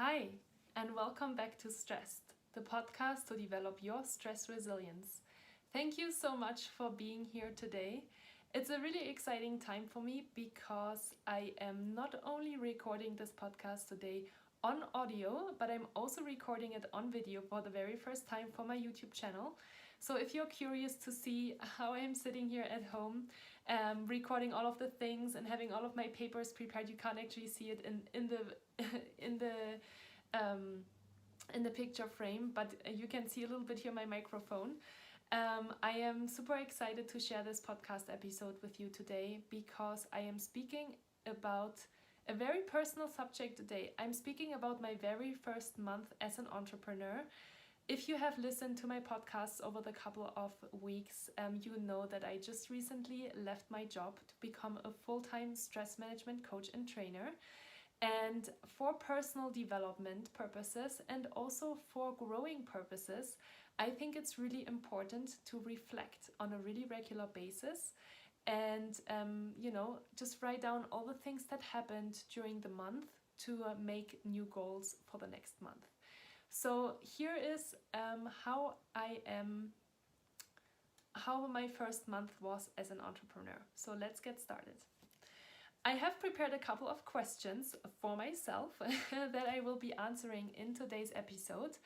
Hi, and welcome back to Stressed, the podcast to develop your stress resilience. Thank you so much for being here today. It's a really exciting time for me because I am not only recording this podcast today on audio, but I'm also recording it on video for the very first time for my YouTube channel. So if you're curious to see how I'm sitting here at home, recording all of the things and having all of my papers prepared, you can't actually see it in the in the um, in the picture frame, but you can see a little bit here my microphone. I am super excited to share this podcast episode with you today because I am speaking about a very personal subject today. I'm speaking about my very first month as an entrepreneur. If you have listened to my podcasts over the couple of weeks, you know that I just recently left my job to become a full-time stress management coach and trainer. And for personal development purposes and also for growing purposes, I think it's really important to reflect on a really regular basis and, just write down all the things that happened during the month to make new goals for the next month. So here is how my first month was as an entrepreneur. So let's get started. I have prepared a couple of questions for myself that I will be answering in today's episode.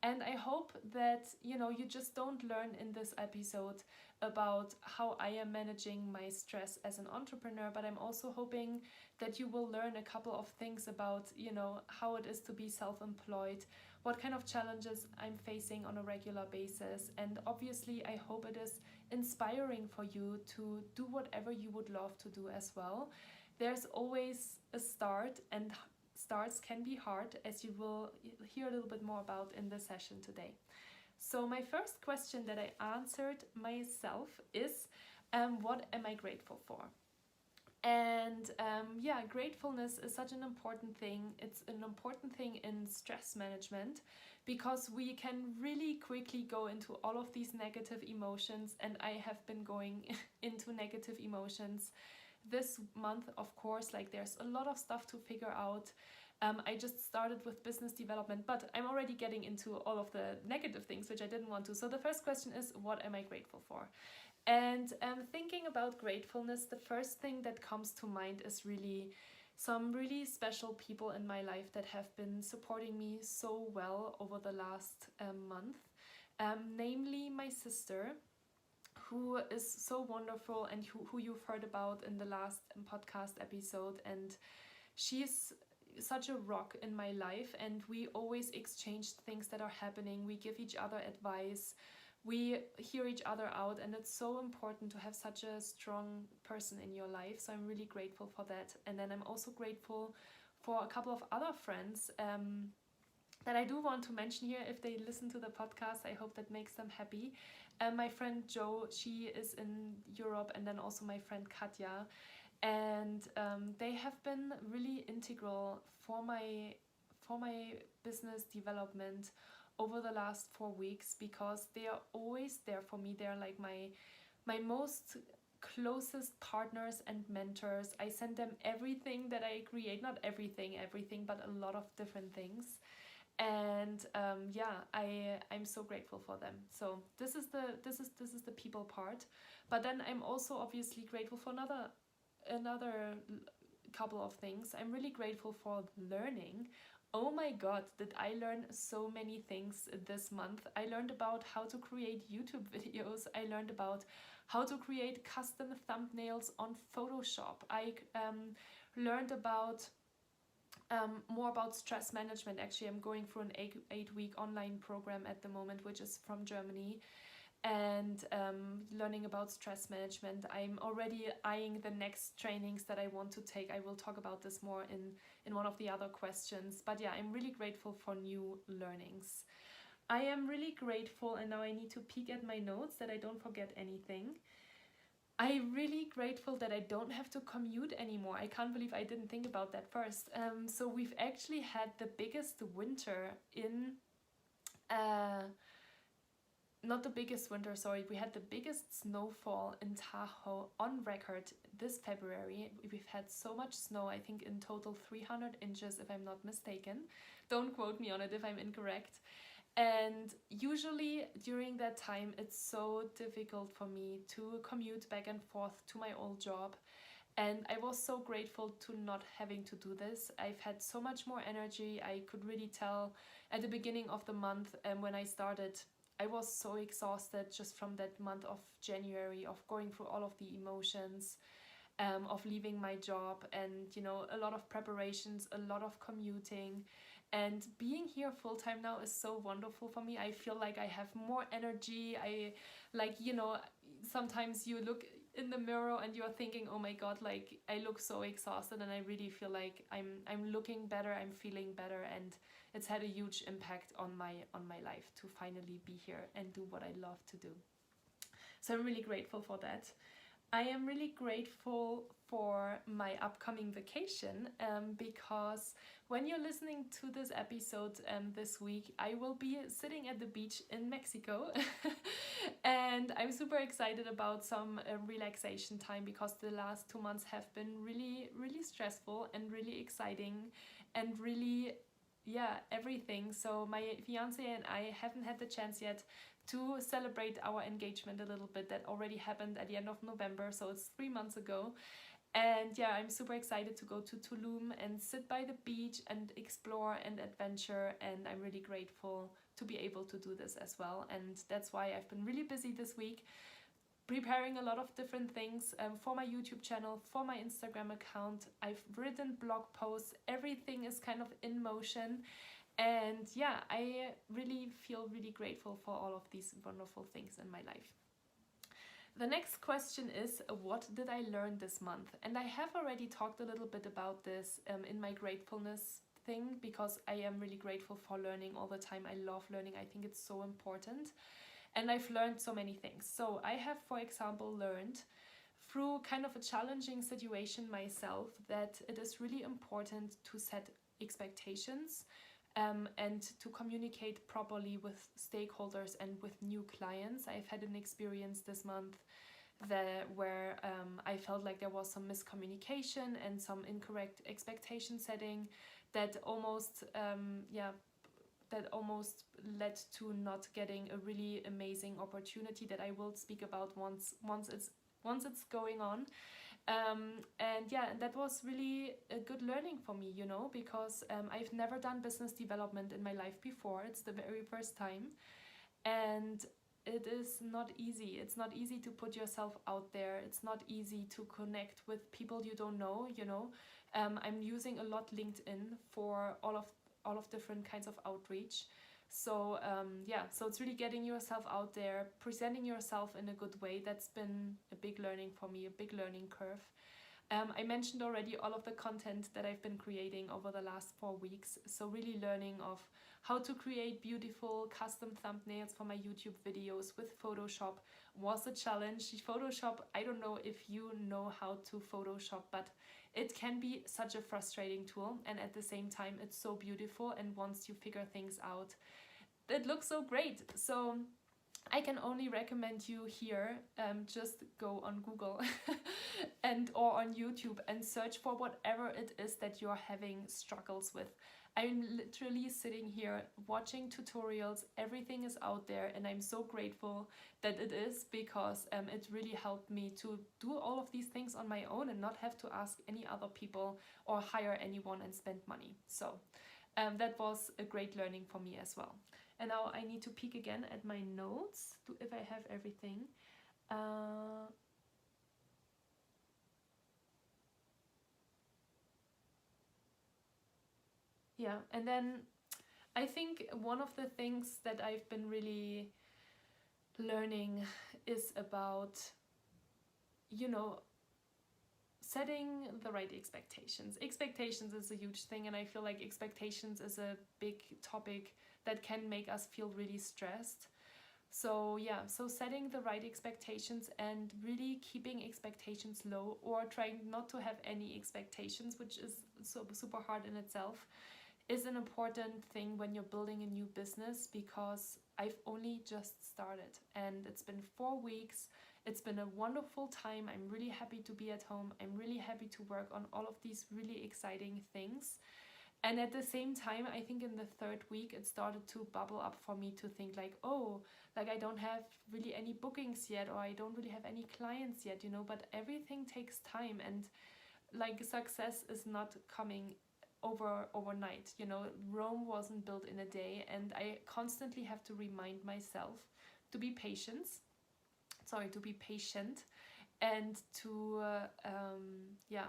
And I hope that, you just don't learn in this episode about how I am managing my stress as an entrepreneur, but I'm also hoping that you will learn a couple of things about, how it is to be self-employed, what kind of challenges I'm facing on a regular basis. And obviously, I hope it is inspiring for you to do whatever you would love to do as well. There's always a start, and starts can be hard, as you will hear a little bit more about in the session today. So my first question that I answered myself is, what am I grateful for? And gratefulness is such an important thing. It's an important thing in stress management because we can really quickly go into all of these negative emotions, and I have been going into negative emotions this month, of course. Like, there's a lot of stuff to figure out. I just started with business development, but I'm already getting into all of the negative things, which I didn't want to. So the first question is, what am I grateful for? And thinking about gratefulness, the first thing that comes to mind is really some really special people in my life that have been supporting me so well over the last month, namely my sister, who is so wonderful and who you've heard about in the last podcast episode. And she's such a rock in my life, and we always exchange things that are happening. We give each other advice. We hear each other out, and it's so important to have such a strong person in your life. So I'm really grateful for that. And then I'm also grateful for a couple of other friends that I do want to mention here. If they listen to the podcast, I hope that makes them happy. My friend Jo, she is in Europe, and then also my friend Katja. And they have been really integral for my business development over the last 4 weeks, because they are always there for me. They're like my most closest partners and mentors. I send them everything that I create, not everything, but a lot of different things. And I'm so grateful for them. So this is the people part. But then I'm also obviously grateful for another couple of things. I'm really grateful for learning. Oh my god, did I learn so many things this month. I learned about how to create YouTube videos. I learned about how to create custom thumbnails on Photoshop. I learned about more about stress management. Actually, I'm going through an 8-week online program at the moment, which is from Germany, and learning about stress management. I'm already eyeing the next trainings that I want to take. I will talk about this more in one of the other questions. But yeah, I'm really grateful for new learnings. I am really grateful, and now I need to peek at my notes that I don't forget anything. I'm really grateful that I don't have to commute anymore. I can't believe I didn't think about that first. So we've actually had the biggest winter in not the biggest winter, sorry, we had the biggest snowfall in Tahoe on record this February. We've had so much snow, I think in total 300 inches if I'm not mistaken. Don't quote me on it if I'm incorrect. And usually during that time, it's so difficult for me to commute back and forth to my old job. And I was so grateful to not having to do this. I've had so much more energy. I could really tell at the beginning of the month when I started, I was so exhausted just from that month of January, of going through all of the emotions, of leaving my job, and you know, a lot of preparations, a lot of commuting. And being here full time now is so wonderful for me. I feel like I have more energy. I like, you know, sometimes you look in the mirror and you're thinking, oh my god, like I look so exhausted, and I really feel like I'm looking better, I'm feeling better, and it's had a huge impact on my life to finally be here and do what I love to do. So I'm really grateful for that. I am really grateful for my upcoming vacation because when you're listening to this episode this week, I will be sitting at the beach in Mexico and I'm super excited about some relaxation time because the last 2 months have been really, really stressful and really exciting and really, yeah, everything. So my fiance and I haven't had the chance yet to celebrate our engagement a little bit. That already happened at the end of November, so it's 3 months ago. And yeah, I'm super excited to go to Tulum and sit by the beach and explore and adventure, and I'm really grateful to be able to do this as well. And that's why I've been really busy this week, preparing a lot of different things for my YouTube channel, for my Instagram account. I've written blog posts, everything is kind of in motion. And yeah, I really feel really grateful for all of these wonderful things in my life. The next question is, what did I learn this month? And I have already talked a little bit about this in my gratefulness thing, because I am really grateful for learning all the time. I love learning. I think it's so important. And I've learned so many things. So I have, for example, learned through kind of a challenging situation myself that it is really important to set expectations and to communicate properly with stakeholders and with new clients. I've had an experience this month where I felt like there was some miscommunication and some incorrect expectation setting that almost led to not getting a really amazing opportunity that I will speak about once it's going on. And yeah, that was really a good learning for me, you know, because I've never done business development in my life before. It's the very first time. And it is not easy. It's not easy to put yourself out there. It's not easy to connect with people you don't know, you know. I'm using a lot LinkedIn for all of different kinds of outreach. So so it's really getting yourself out there, presenting yourself in a good way. That's been a big learning for me, a big learning curve. I mentioned already all of the content that I've been creating over the last 4 weeks. So really learning of how to create beautiful custom thumbnails for my YouTube videos with Photoshop was a challenge. Photoshop, I don't know if you know how to Photoshop, but it can be such a frustrating tool, and at the same time it's so beautiful, and once you figure things out, it looks so great. So I can only recommend you here, just go on Google or on YouTube and search for whatever it is that you're having struggles with. I'm literally sitting here watching tutorials. Everything is out there, and I'm so grateful that it is, because it really helped me to do all of these things on my own and not have to ask any other people or hire anyone and spend money. So that was a great learning for me as well. And now I need to peek again at my notes if I have everything. Yeah, and then I think one of the things that I've been really learning is about, you know, setting the right expectations. Expectations is a huge thing, and I feel like expectations is a big topic that can make us feel really stressed. So yeah, so setting the right expectations and really keeping expectations low, or trying not to have any expectations, which is so super hard in itself, is an important thing when you're building a new business, because I've only just started and it's been 4 weeks. It's been a wonderful time. I'm really happy to be at home. I'm really happy to work on all of these really exciting things. And at the same time, I think in the 3rd week, it started to bubble up for me to think like, oh, like I don't have really any bookings yet, or I don't really have any clients yet, you know, but everything takes time, and like success is not coming overnight, you know. Rome wasn't built in a day, and I constantly have to remind myself to be patient, and to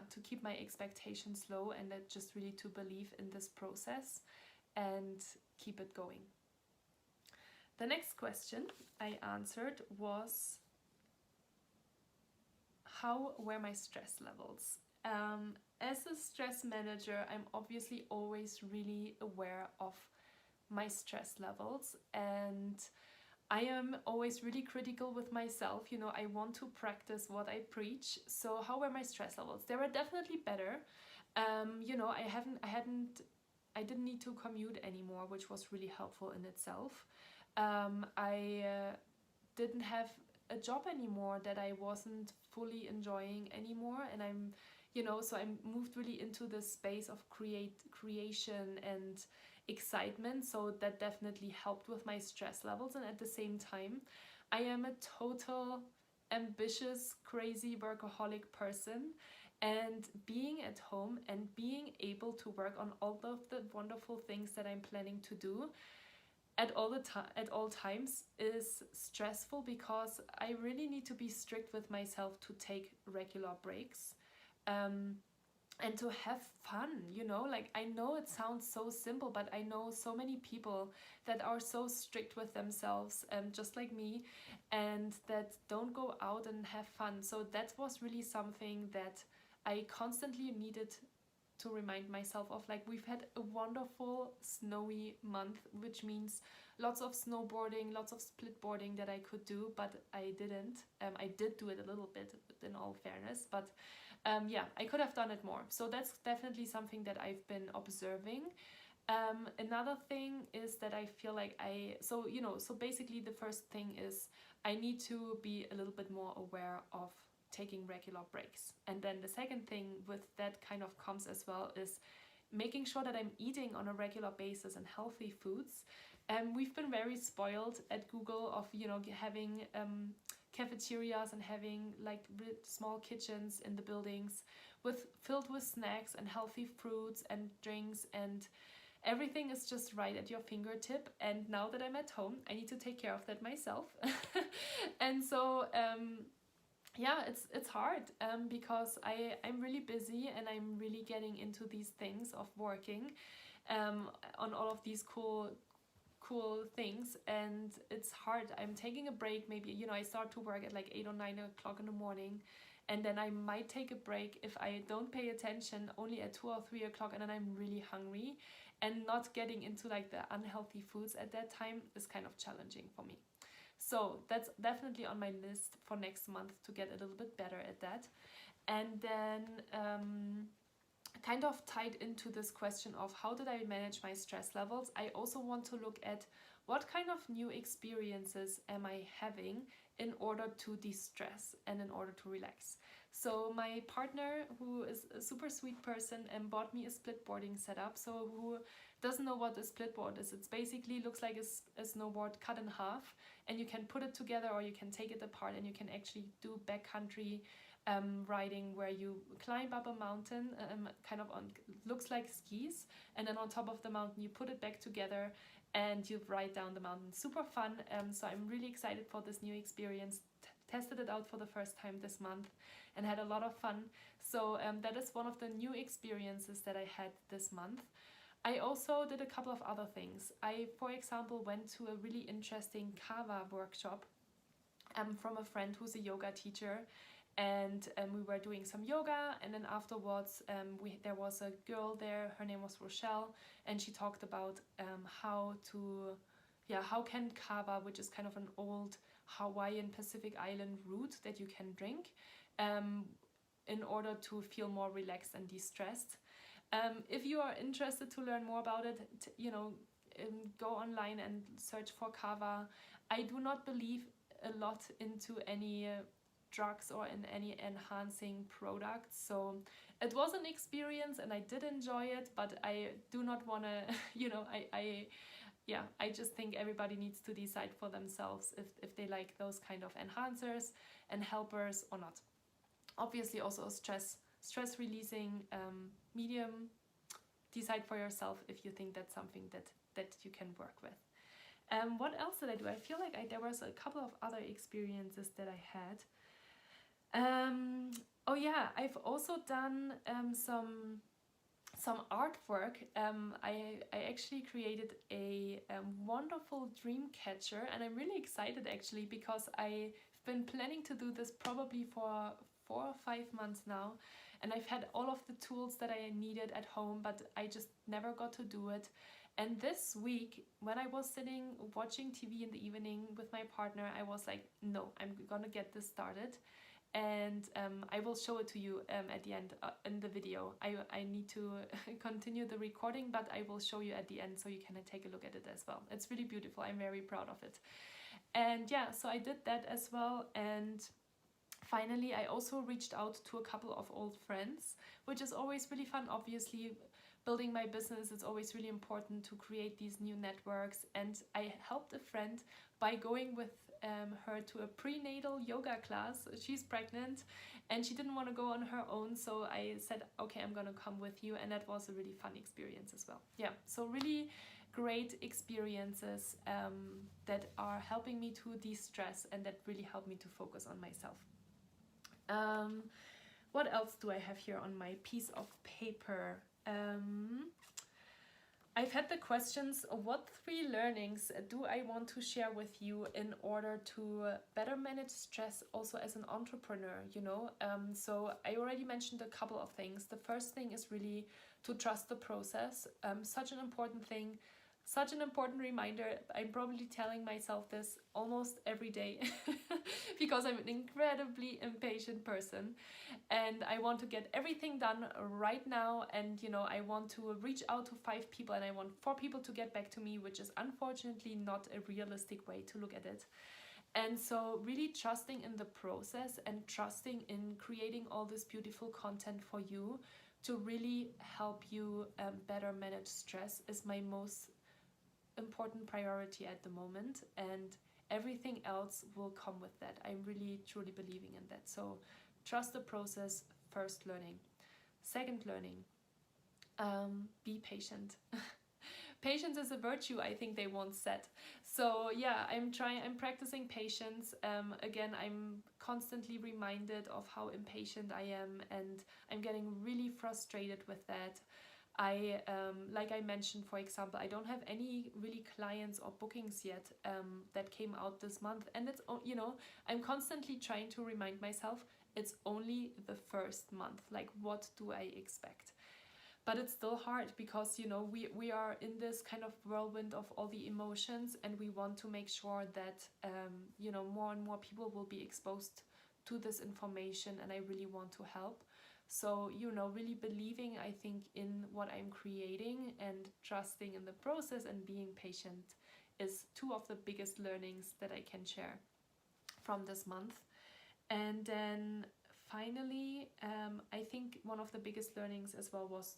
to keep my expectations low, and that just really to believe in this process and keep it going. The next question I answered was, how were my stress levels? As a stress manager, I'm obviously always really aware of my stress levels, and I am always really critical with myself. You know, I want to practice what I preach. So how were my stress levels? They were definitely better. You know, I didn't need to commute anymore, which was really helpful in itself. I didn't have a job anymore that I wasn't fully enjoying anymore, and so I moved really into the space of creation and excitement, so that definitely helped with my stress levels. And at the same time, I am a total ambitious, crazy workaholic person, and being at home and being able to work on all of the wonderful things that I'm planning to do at all times is stressful, because I really need to be strict with myself to take regular breaks. And to have fun, you know, like I know it sounds so simple, but I know so many people that are so strict with themselves, just like me, and that don't go out and have fun. So that was really something that I constantly needed to remind myself of. Like, we've had a wonderful snowy month, which means lots of snowboarding, lots of splitboarding that I could do, but I didn't. I did do it a little bit, in all fairness, but I could have done it more. So that's definitely something that I've been observing. Another thing is that I feel like so basically the first thing is I need to be a little bit more aware of taking regular breaks. And then the second thing with that kind of comes as well is making sure that I'm eating on a regular basis and healthy foods. We've been very spoiled at Google of, having cafeterias and having like small kitchens in the buildings filled with snacks and healthy fruits and drinks, and everything is just right at your fingertip. And now that I'm at home, I need to take care of that myself. And so it's hard, because I'm really busy, and I'm really getting into these things of working on all of these cool things, and it's hard. I'm taking a break, maybe, I start to work at like 8 or 9 o'clock in the morning, and then I might take a break if I don't pay attention only at 2 or 3 o'clock, and then I'm really hungry, and not getting into like the unhealthy foods at that time is kind of challenging for me. So that's definitely on my list for next month, to get a little bit better at that. And then kind of tied into this question of how did I manage my stress levels, I also want to look at what kind of new experiences am I having in order to de-stress and in order to relax. So my partner, who is a super sweet person, bought me a splitboarding setup. So who doesn't know what a splitboard is, it's basically looks like a snowboard cut in half, and you can put it together or you can take it apart, and you can actually do backcountry riding, where you climb up a mountain, kind of on, looks like skis, and then on top of the mountain you put it back together and you ride down the mountain. Super fun. So I'm really excited for this new experience. Tested it out for the first time this month and had a lot of fun. So that is one of the new experiences that I had this month. I also did a couple of other things. I, for example, went to a really interesting kava workshop from a friend who's a yoga teacher. And we were doing some yoga, and then afterwards there was a girl there, her name was Rochelle, and she talked about how can kava, which is kind of an old Hawaiian Pacific Island root that you can drink in order to feel more relaxed and de-stressed. If you are interested to learn more about it, go online and search for kava. I do not believe a lot into any drugs or in any enhancing products, so it was an experience and I did enjoy it, but I do not want to I just think everybody needs to decide for themselves if they like those kind of enhancers and helpers or not. Obviously also a stress releasing medium. Decide for yourself if you think that's something that you can work with. What else did I do? I feel like there was a couple of other experiences that I had. Oh yeah, I've also done some artwork. I actually created a wonderful dream catcher, and I'm really excited actually because I've been planning to do this probably for 4 or 5 months now, and I've had all of the tools that I needed at home, but I just never got to do it. And this week, when I was sitting watching TV in the evening with my partner, I was like, no, I'm gonna get this started. And I will show it to you at the end in the video. I need to continue the recording, but I will show you at the end so you can take a look at it as well. It's really beautiful. I'm very proud of it. And yeah, so I did that as well. And finally, I also reached out to a couple of old friends, which is always really fun. Obviously, building my business, it's always really important to create these new networks. And I helped a friend by going with her to a prenatal yoga class. She's pregnant and she didn't want to go on her own, so I said, okay, I'm gonna come with you, and that was a really fun experience as well. Yeah, so really great experiences that are helping me to de-stress and that really help me to focus on myself. What else do I have here on my piece of paper? I've had the questions, what 3 learnings do I want to share with you in order to better manage stress also as an entrepreneur, So I already mentioned a couple of things. The first thing is really to trust the process. Such an important thing, such an important reminder. I'm probably telling myself this almost every day because I'm an incredibly impatient person and I want to get everything done right now, and I want to reach out to 5 people and I want 4 people to get back to me, which is unfortunately not a realistic way to look at it. And so really trusting in the process and trusting in creating all this beautiful content for you to really help you better manage stress is my most important priority at the moment, and everything else will come with that. I'm really truly believing in that. So trust the process, first learning. Second learning, be patient. Patience is a virtue, I think they once said. So yeah, I'm practicing patience. Again, I'm constantly reminded of how impatient I am, and I'm getting really frustrated with that. Like I mentioned, for example, I don't have any really clients or bookings yet that came out this month. And it's, I'm constantly trying to remind myself it's only the first month. Like, what do I expect? But it's still hard because, we are in this kind of whirlwind of all the emotions, and we want to make sure that, more and more people will be exposed to this information, and I really want to help. So, really believing, I think, in what I'm creating and trusting in the process and being patient is 2 of the biggest learnings that I can share from this month. And then finally, I think one of the biggest learnings as well was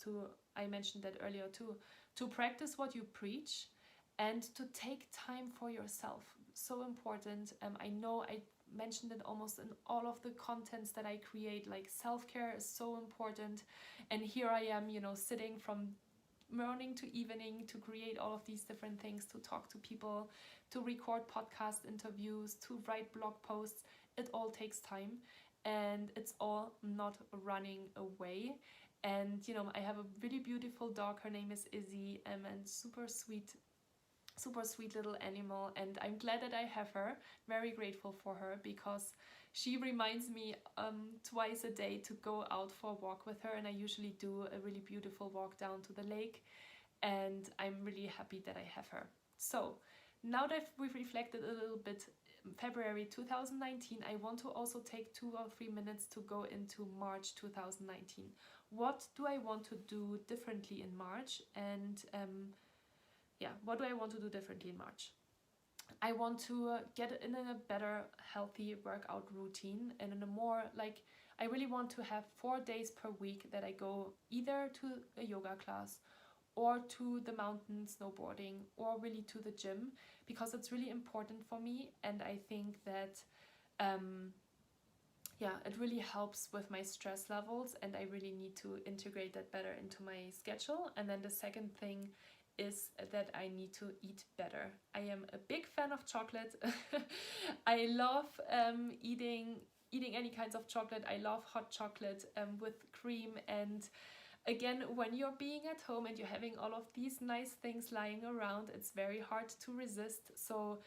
I mentioned that earlier too, to practice what you preach and to take time for yourself. So important. I know I mentioned it almost in all of the contents that I create, like self-care is so important. And here I am, sitting from morning to evening to create all of these different things, to talk to people, to record podcast interviews, to write blog posts. It all takes time and it's all not running away. And, I have a really beautiful dog. Her name is Izzy, and super sweet little animal, and I'm glad that I have her. Very grateful for her because she reminds me twice a day to go out for a walk with her, and I usually do a really beautiful walk down to the lake, and I'm really happy that I have her. So now that we've reflected a little bit February 2019, I want to also take 2 or 3 minutes to go into March 2019. What do I want to do differently in March? And what do I want to do differently in March? I want to get in a better healthy workout routine, and in a more like, I really want to have 4 days per week that I go either to a yoga class or to the mountain snowboarding or really to the gym, because it's really important for me. And I think that it really helps with my stress levels, and I really need to integrate that better into my schedule. And then the second thing is that I need to eat better. I am a big fan of chocolate. I love eating any kinds of chocolate. I love hot chocolate with cream. And again, when you're being at home and you're having all of these nice things lying around, it's very hard to resist. So,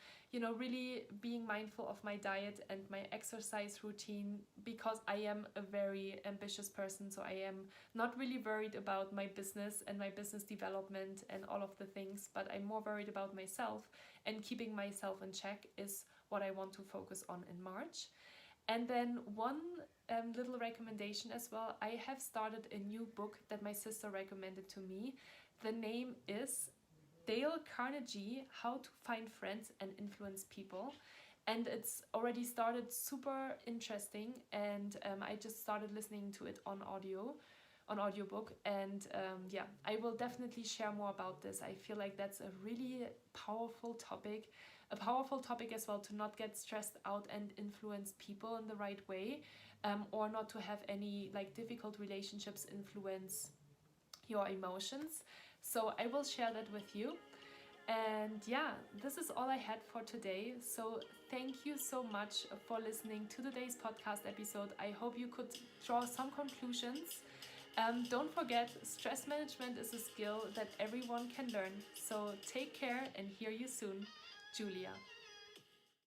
really being mindful of my diet and my exercise routine, because I am a very ambitious person. So I am not really worried about my business and my business development and all of the things, but I'm more worried about myself, and keeping myself in check is what I want to focus on in March. And then one little recommendation as well. I have started a new book that my sister recommended to me. The name is Dale Carnegie, How to Find Friends and Influence People. And it's already started super interesting, and I just started listening to it on audiobook. And I will definitely share more about this. I feel like that's a really powerful topic as well, to not get stressed out and influence people in the right way, or not to have any like difficult relationships influence your emotions. So I will share that with you. And this is all I had for today. So thank you so much for listening to today's podcast episode. I hope you could draw some conclusions. Don't forget, stress management is a skill that everyone can learn. So take care, and hear you soon. Julia.